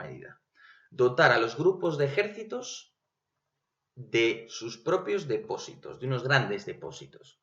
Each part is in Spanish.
medida. Dotar a los grupos de ejércitos de sus propios depósitos, de unos grandes depósitos.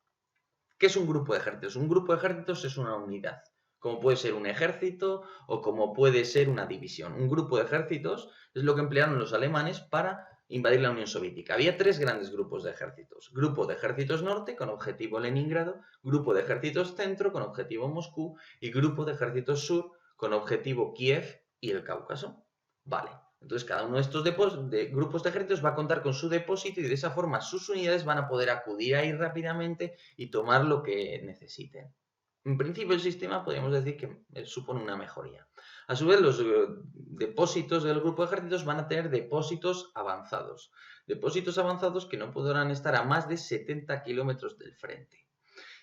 ¿Qué es un grupo de ejércitos? Un grupo de ejércitos es una unidad, como puede ser un ejército o como puede ser una división. Un grupo de ejércitos es lo que emplearon los alemanes para invadir la Unión Soviética. Había tres grandes grupos de ejércitos. Grupo de ejércitos norte con objetivo Leningrado, grupo de ejércitos centro con objetivo Moscú y grupo de ejércitos sur con objetivo Kiev y el Cáucaso. Vale. Entonces, cada uno de estos grupos de ejércitos va a contar con su depósito y de esa forma sus unidades van a poder acudir ahí rápidamente y tomar lo que necesiten. En principio, el sistema podríamos decir que supone una mejoría. A su vez, los depósitos del grupo de ejércitos van a tener depósitos avanzados. Depósitos avanzados que no podrán estar a más de 70 kilómetros del frente.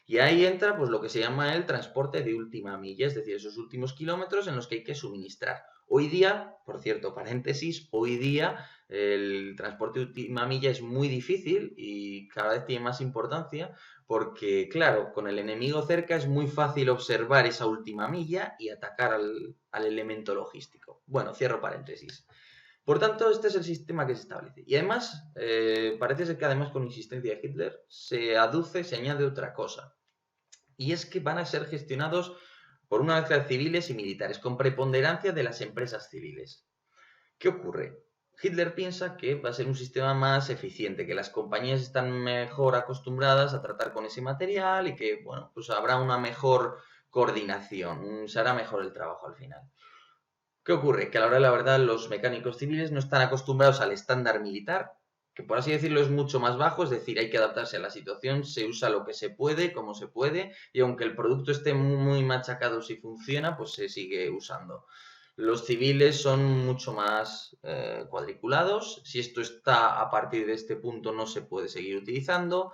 Y ahí entra pues lo que se llama el transporte de última milla, es decir, esos últimos kilómetros en los que hay que suministrar. Hoy día, por cierto, paréntesis, hoy día el transporte de última milla es muy difícil y cada vez tiene más importancia porque, claro, con el enemigo cerca es muy fácil observar esa última milla y atacar al elemento logístico. Bueno, cierro paréntesis. Por tanto, este es el sistema que se establece. Y además, parece ser que además con insistencia de Hitler se añade otra cosa. Y es que van a ser gestionados por una mezcla de civiles y militares, con preponderancia de las empresas civiles. ¿Qué ocurre? Hitler piensa que va a ser un sistema más eficiente, que las compañías están mejor acostumbradas a tratar con ese material y que, bueno, pues habrá una mejor coordinación, se hará mejor el trabajo al final. ¿Qué ocurre? Que a la hora de la verdad los mecánicos civiles no están acostumbrados al estándar militar, que por así decirlo es mucho más bajo, es decir, hay que adaptarse a la situación, se usa lo que se puede, como se puede, y aunque el producto esté muy machacado si funciona, pues se sigue usando. Los civiles son mucho más cuadriculados, si esto está a partir de este punto no se puede seguir utilizando,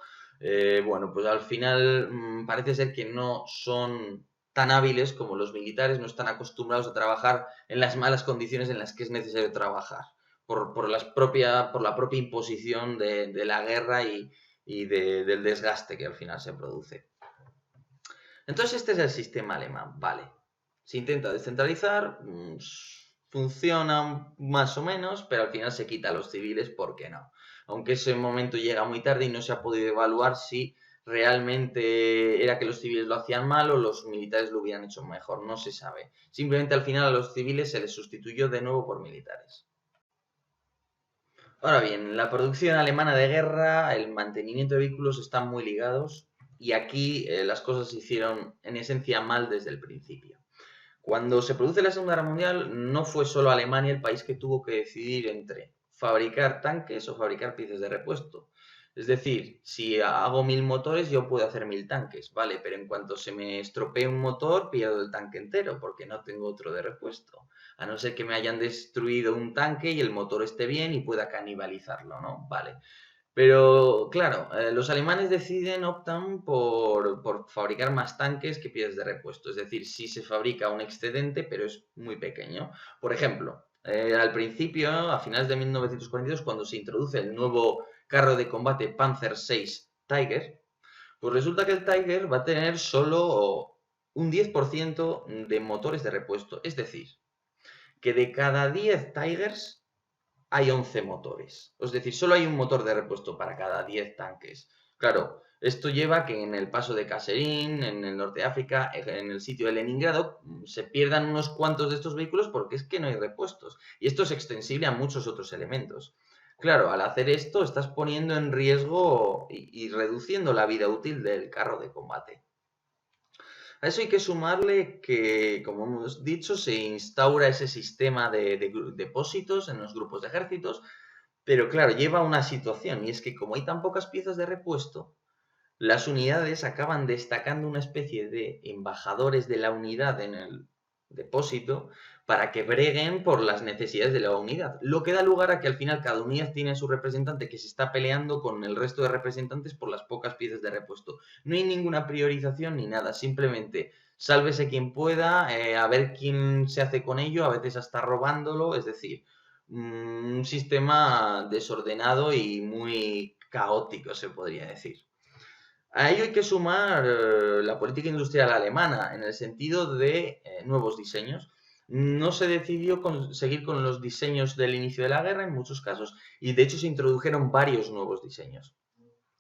bueno, pues al final parece ser que no son tan hábiles como los militares, no están acostumbrados a trabajar en las malas condiciones en las que es necesario trabajar, por la propia imposición de la guerra y del desgaste que al final se produce. Entonces este es el sistema alemán, vale. Se intenta descentralizar, funciona más o menos, pero al final se quita a los civiles, ¿por qué no? Aunque ese momento llega muy tarde y no se ha podido evaluar si realmente era que los civiles lo hacían mal o los militares lo hubieran hecho mejor, no se sabe. Simplemente al final a los civiles se les sustituyó de nuevo por militares. Ahora bien, la producción alemana de guerra, el mantenimiento de vehículos están muy ligados y aquí las cosas se hicieron en esencia mal desde el principio. Cuando se produce la Segunda Guerra Mundial, no fue solo Alemania el país que tuvo que decidir entre fabricar tanques o fabricar piezas de repuesto. Es decir, si hago 1000 motores, yo puedo hacer 1000 tanques, ¿vale? Pero en cuanto se me estropee un motor, pierdo el tanque entero porque no tengo otro de repuesto. A no ser que me hayan destruido un tanque y el motor esté bien y pueda canibalizarlo, ¿no? Vale. Pero claro, los alemanes optan por fabricar más tanques que piezas de repuesto. Es decir, sí se fabrica un excedente, pero es muy pequeño. Por ejemplo, al principio, a finales de 1942, cuando se introduce el nuevo carro de combate Panzer VI Tiger, pues resulta que el Tiger va a tener solo un 10% de motores de repuesto. Es decir, que de cada 10 Tigers hay 11 motores. Es decir, solo hay un motor de repuesto para cada 10 tanques. Claro, esto lleva a que en el paso de Kasserine, en el norte de África, en el sitio de Leningrado, se pierdan unos cuantos de estos vehículos porque es que no hay repuestos. Y esto es extensible a muchos otros elementos. Claro, al hacer esto estás poniendo en riesgo y reduciendo la vida útil del carro de combate. A eso hay que sumarle que, como hemos dicho, se instaura ese sistema de depósitos en los grupos de ejércitos, pero claro, lleva una situación, y es que como hay tan pocas piezas de repuesto, las unidades acaban destacando una especie de embajadores de la unidad en el depósito para que breguen por las necesidades de la unidad. Lo que da lugar a que al final cada unidad tiene a su representante que se está peleando con el resto de representantes por las pocas piezas de repuesto. No hay ninguna priorización ni nada, simplemente sálvese quien pueda, a ver quién se hace con ello, a veces hasta robándolo, es decir, un sistema desordenado y muy caótico, se podría decir. A ello hay que sumar la política industrial alemana en el sentido de nuevos diseños. no se decidió seguir con los diseños del inicio de la guerra en muchos casos y de hecho se introdujeron varios nuevos diseños.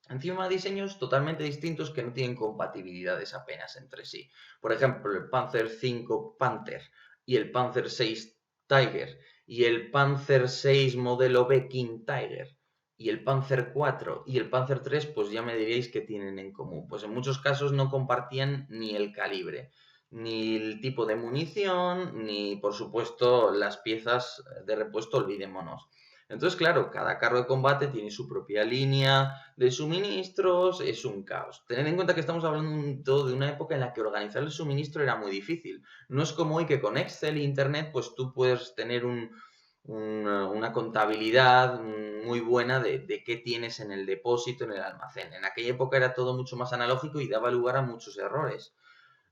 Encima diseños totalmente distintos que no tienen compatibilidades apenas entre sí. Por ejemplo, el Panzer V Panther y el Panzer VI Tiger y el Panzer VI modelo B King Tiger y el Panzer IV y el Panzer III, pues ya me diréis que tienen en común. Pues en muchos casos no compartían ni el calibre, ni el tipo de munición, ni por supuesto las piezas de repuesto, olvidémonos. Entonces, claro, cada carro de combate tiene su propia línea de suministros, es un caos. Tened en cuenta que estamos hablando de una época en la que organizar el suministro era muy difícil. No es como hoy que con Excel e Internet, pues tú puedes tener una contabilidad muy buena de qué tienes en el depósito, en el almacén. En aquella época era todo mucho más analógico y daba lugar a muchos errores.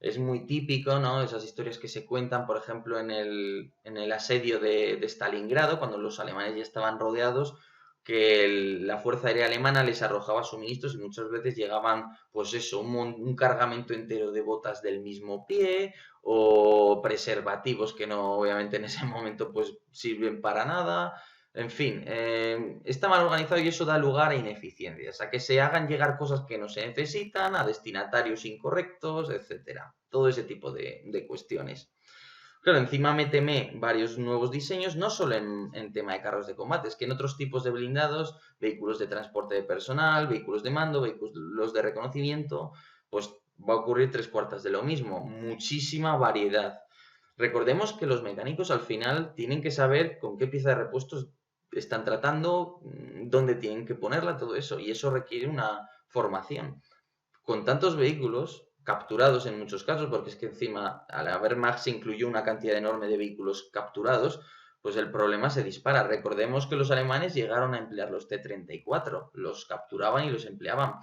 Es muy típico, ¿no? Esas historias que se cuentan, por ejemplo, en el asedio de Stalingrado, cuando los alemanes ya estaban rodeados, que la Fuerza Aérea Alemana les arrojaba suministros y muchas veces llegaban, pues eso, un cargamento entero de botas del mismo pie o preservativos que no, obviamente, en ese momento pues sirven para nada. En fin, está mal organizado y eso da lugar a ineficiencias, a que se hagan llegar cosas que no se necesitan, a destinatarios incorrectos, etcétera. Todo ese tipo de cuestiones. Claro, encima méteme varios nuevos diseños, no solo en tema de carros de combate, es que en otros tipos de blindados, vehículos de transporte de personal, vehículos de mando, vehículos de reconocimiento, pues va a ocurrir tres cuartas de lo mismo, muchísima variedad. Recordemos que los mecánicos al final tienen que saber con qué pieza de repuestos están tratando, dónde tienen que ponerla, todo eso, y eso requiere una formación. Con tantos vehículos capturados en muchos casos, porque es que encima al haber Max se incluyó una cantidad enorme de vehículos capturados, pues el problema se dispara. Recordemos que los alemanes llegaron a emplear los T-34, los capturaban y los empleaban.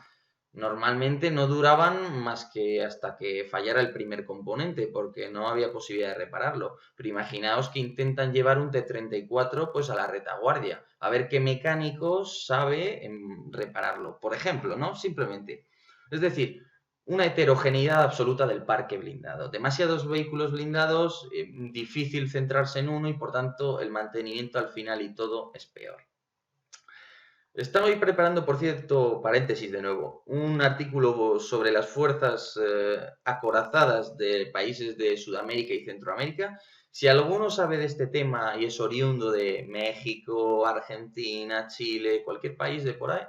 Normalmente no duraban más que hasta que fallara el primer componente, porque no había posibilidad de repararlo. Pero imaginaos que intentan llevar un T-34 pues a la retaguardia, a ver qué mecánico sabe repararlo, por ejemplo, ¿no? Simplemente. Es decir, una heterogeneidad absoluta del parque blindado. Demasiados vehículos blindados, difícil centrarse en uno y por tanto el mantenimiento al final y todo es peor. Estaba hoy preparando, por cierto, paréntesis de nuevo, un artículo sobre las fuerzas acorazadas de países de Sudamérica y Centroamérica. Si alguno sabe de este tema y es oriundo de México, Argentina, Chile, cualquier país de por ahí,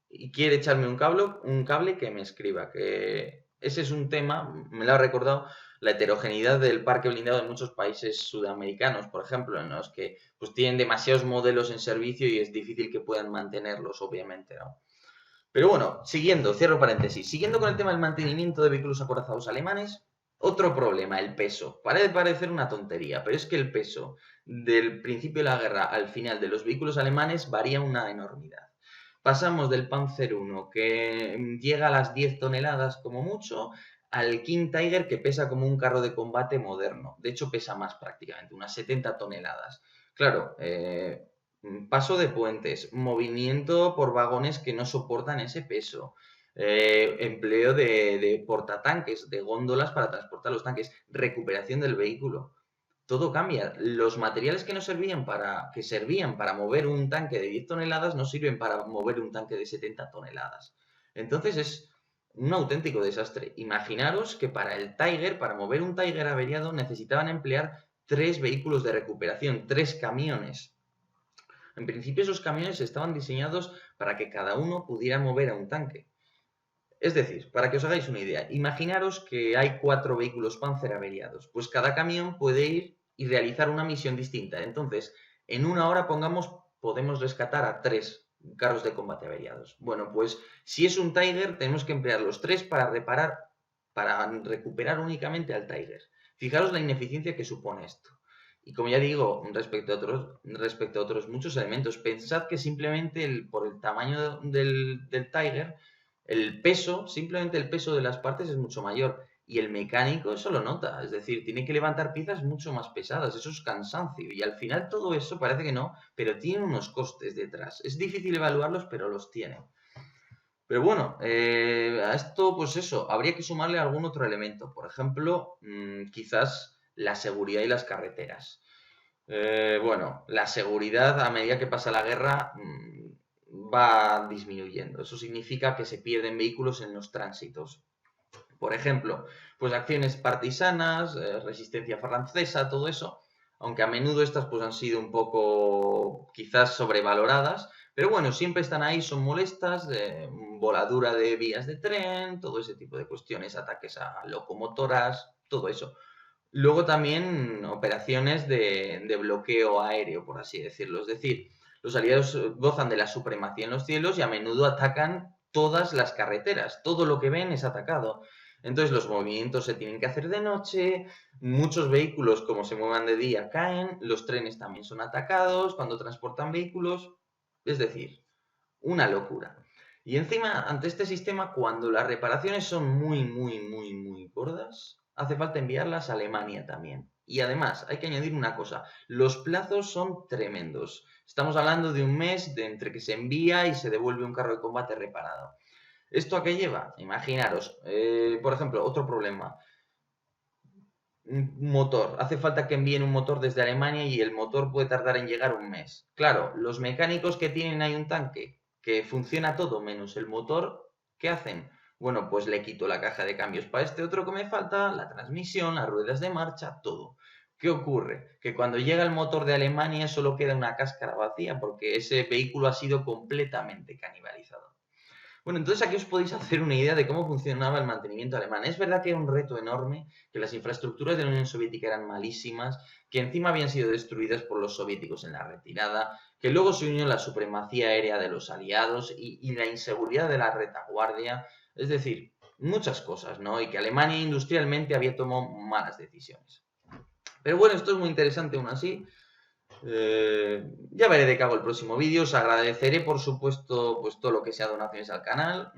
y quiere echarme un cable que me escriba, que ese es un tema, me lo ha recordado, la heterogeneidad del parque blindado de muchos países sudamericanos, por ejemplo, en los que pues tienen demasiados modelos en servicio y es difícil que puedan mantenerlos, obviamente, ¿no? Pero bueno, siguiendo, cierro paréntesis, siguiendo con el tema del mantenimiento de vehículos acorazados alemanes, otro problema, el peso. Parece parecer una tontería, pero es que el peso del principio de la guerra al final de los vehículos alemanes varía una enormidad. Pasamos del Panzer I, que llega a las 10 toneladas como mucho, al King Tiger, que pesa como un carro de combate moderno. De hecho, pesa más prácticamente, unas 70 toneladas. Claro, paso de puentes, movimiento por vagones que no soportan ese peso, empleo de portatanques, de góndolas para transportar los tanques, recuperación del vehículo. Todo cambia. Los materiales que servían para mover un tanque de 10 toneladas no sirven para mover un tanque de 70 toneladas. Entonces es un auténtico desastre. Imaginaros que para el Tiger, para mover un Tiger averiado, necesitaban emplear 3 vehículos de recuperación, 3 camiones. En principio esos camiones estaban diseñados para que cada uno pudiera mover a un tanque. Es decir, para que os hagáis una idea, imaginaros que hay 4 vehículos Panzer averiados, pues cada camión puede ir y realizar una misión distinta. Entonces, en una hora, pongamos, podemos rescatar a 3 carros de combate averiados. Bueno, pues si es un Tiger, tenemos que emplear los 3 para recuperar únicamente al Tiger. Fijaros la ineficiencia que supone esto. Y como ya digo, respecto a otros muchos elementos, pensad que simplemente por el tamaño del Tiger, simplemente el peso de las partes es mucho mayor. Y el mecánico eso lo nota, es decir, tiene que levantar piezas mucho más pesadas, eso es cansancio. Y al final todo eso parece que no, pero tiene unos costes detrás. Es difícil evaluarlos, pero los tiene. Pero bueno, a esto, pues eso, habría que sumarle algún otro elemento. Por ejemplo, quizás la seguridad y las carreteras. Bueno, la seguridad a medida que pasa la guerra va disminuyendo. Eso significa que se pierden vehículos en los tránsitos. Por ejemplo, pues acciones partisanas, resistencia francesa, todo eso, aunque a menudo estas pues han sido un poco quizás sobrevaloradas, pero bueno, siempre están ahí, son molestas, voladura de vías de tren, todo ese tipo de cuestiones, ataques a locomotoras, todo eso. Luego también operaciones de bloqueo aéreo, por así decirlo. Es decir, los aliados gozan de la supremacía en los cielos y a menudo atacan todas las carreteras. Todo lo que ven es atacado. Entonces los movimientos se tienen que hacer de noche, muchos vehículos como se muevan de día caen, los trenes también son atacados cuando transportan vehículos. Es decir, una locura. Y encima, ante este sistema, cuando las reparaciones son muy gordas, hace falta enviarlas a Alemania también. Y además, hay que añadir una cosa, los plazos son tremendos. Estamos hablando de un mes de entre que se envía y se devuelve un carro de combate reparado. ¿Esto a qué lleva? Imaginaros, por ejemplo, otro problema. Un motor. Hace falta que envíen un motor desde Alemania y el motor puede tardar en llegar un mes. Claro, los mecánicos que tienen ahí un tanque que funciona todo menos el motor, ¿qué hacen? Bueno, pues le quito la caja de cambios para este otro que me falta, la transmisión, las ruedas de marcha, todo. ¿Qué ocurre? Que cuando llega el motor de Alemania solo queda una cáscara vacía porque ese vehículo ha sido completamente canibalizado. Bueno, entonces aquí os podéis hacer una idea de cómo funcionaba el mantenimiento alemán. Es verdad que era un reto enorme, que las infraestructuras de la Unión Soviética eran malísimas, que encima habían sido destruidas por los soviéticos en la retirada, que luego se unió la supremacía aérea de los aliados y la inseguridad de la retaguardia, es decir, muchas cosas, ¿no? Y que Alemania industrialmente había tomado malas decisiones. Pero bueno, esto es muy interesante aún así. Ya veré de qué hago el próximo vídeo. Os agradeceré, por supuesto, pues todo lo que sea donaciones al canal,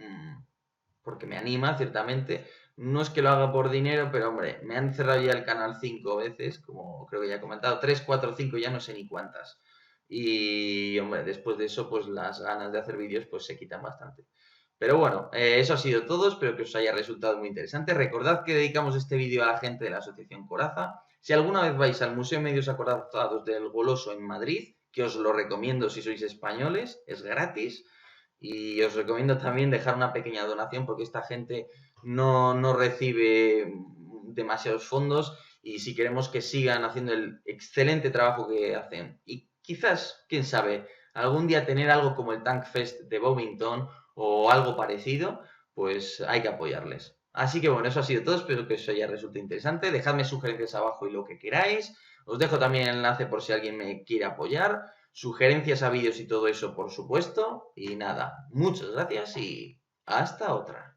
porque me anima, ciertamente. No es que lo haga por dinero, pero hombre, me han cerrado ya el canal 5 veces, como creo que ya he comentado, 3, 4, 5, ya no sé ni cuántas. Y hombre, después de eso, pues las ganas de hacer vídeos pues se quitan bastante. Pero bueno, eso ha sido todo, espero que os haya resultado muy interesante. Recordad que dedicamos este vídeo a la gente de la Asociación Coraza. Si alguna vez vais al Museo de Medios Acorazados del Goloso en Madrid, que os lo recomiendo si sois españoles, es gratis. Y os recomiendo también dejar una pequeña donación porque esta gente no recibe demasiados fondos y si queremos que sigan haciendo el excelente trabajo que hacen. Y quizás, quién sabe, algún día tener algo como el Tank Fest de Bovington o algo parecido, pues hay que apoyarles. Así que bueno, eso ha sido todo, espero que os haya resultado interesante, dejadme sugerencias abajo y lo que queráis, os dejo también el enlace por si alguien me quiere apoyar, sugerencias a vídeos y todo eso por supuesto, y nada, muchas gracias y hasta otra.